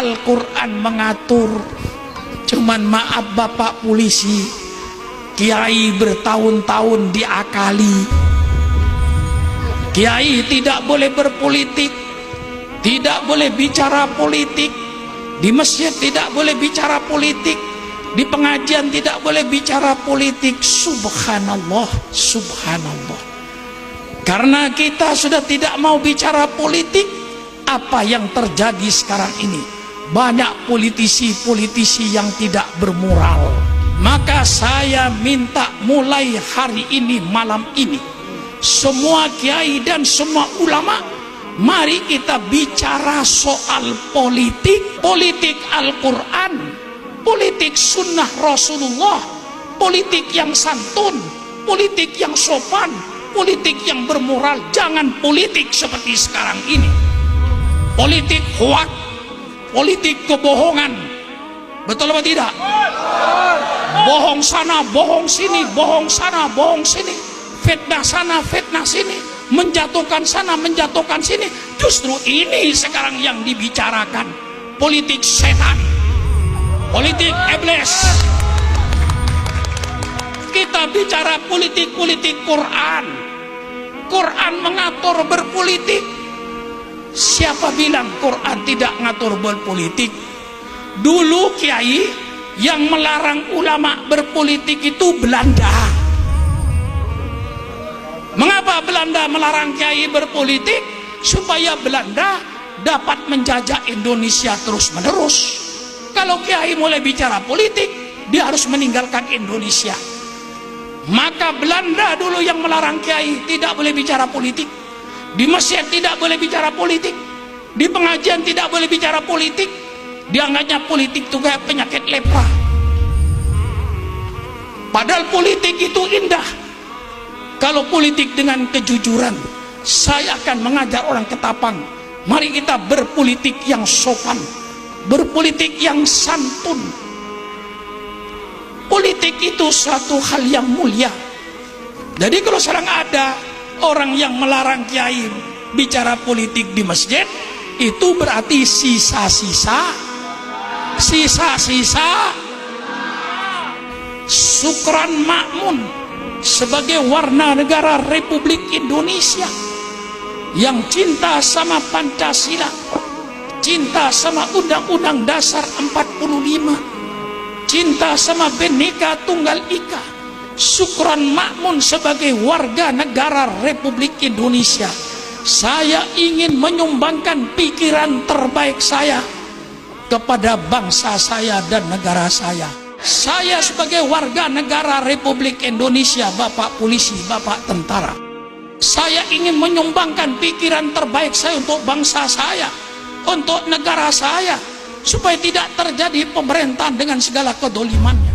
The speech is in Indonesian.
Al-Quran mengatur. Cuman maaf Bapak polisi, kiai bertahun-tahun diakali. Kiai tidak boleh berpolitik, tidak boleh bicara politik, di masjid tidak boleh bicara politik, di pengajian tidak boleh bicara politik. Subhanallah, subhanallah. Karena kita sudah tidak mau bicara politik, apa yang terjadi sekarang ini? Banyak politisi-politisi yang tidak bermoral. Maka saya minta mulai hari ini, malam ini, semua kiai dan semua ulama, mari kita bicara soal politik. Politik Al-Quran, politik sunnah Rasulullah, politik yang santun, politik yang sopan, politik yang bermoral. Jangan politik seperti sekarang ini, politik hoak, politik kebohongan. Betul apa tidak? Bohong sana, bohong sini, bohong sana, bohong sini, fitnah sana, fitnah sini, menjatuhkan sana, menjatuhkan sini. Justru ini sekarang yang dibicarakan, politik setan, politik iblis. Kita bicara politik Quran. Quran mengatur berpolitik. Siapa bilang Quran tidak ngatur berpolitik? Dulu kiai yang melarang ulama berpolitik itu Belanda. Mengapa Belanda melarang kiai berpolitik? Supaya Belanda dapat menjajah Indonesia terus-menerus. Kalau kiai mulai bicara politik, dia harus meninggalkan Indonesia. Maka Belanda dulu yang melarang kiai tidak boleh bicara politik, di masjid tidak boleh bicara politik, di pengajian tidak boleh bicara politik. Dianggapnya politik itu kayak penyakit lepra. Padahal politik itu indah. Kalau politik dengan kejujuran, saya akan mengajar orang Ketapang, mari kita berpolitik yang sopan, berpolitik yang santun. Politik itu suatu hal yang mulia. Jadi kalau sekarang ada orang yang melarang kiai bicara politik di masjid, itu berarti sisa-sisa Sukron Makmun sebagai warga negara Republik Indonesia yang cinta sama Pancasila, cinta sama Undang-Undang Dasar 45, cinta sama Bhinneka Tunggal Ika. Sukron Makmun sebagai warga negara Republik Indonesia, saya ingin menyumbangkan pikiran terbaik saya kepada bangsa saya dan negara saya. Saya sebagai warga negara Republik Indonesia, Bapak polisi, Bapak tentara, saya ingin menyumbangkan pikiran terbaik saya untuk bangsa saya, untuk negara saya, supaya tidak terjadi pemerintahan dengan segala kedolimannya.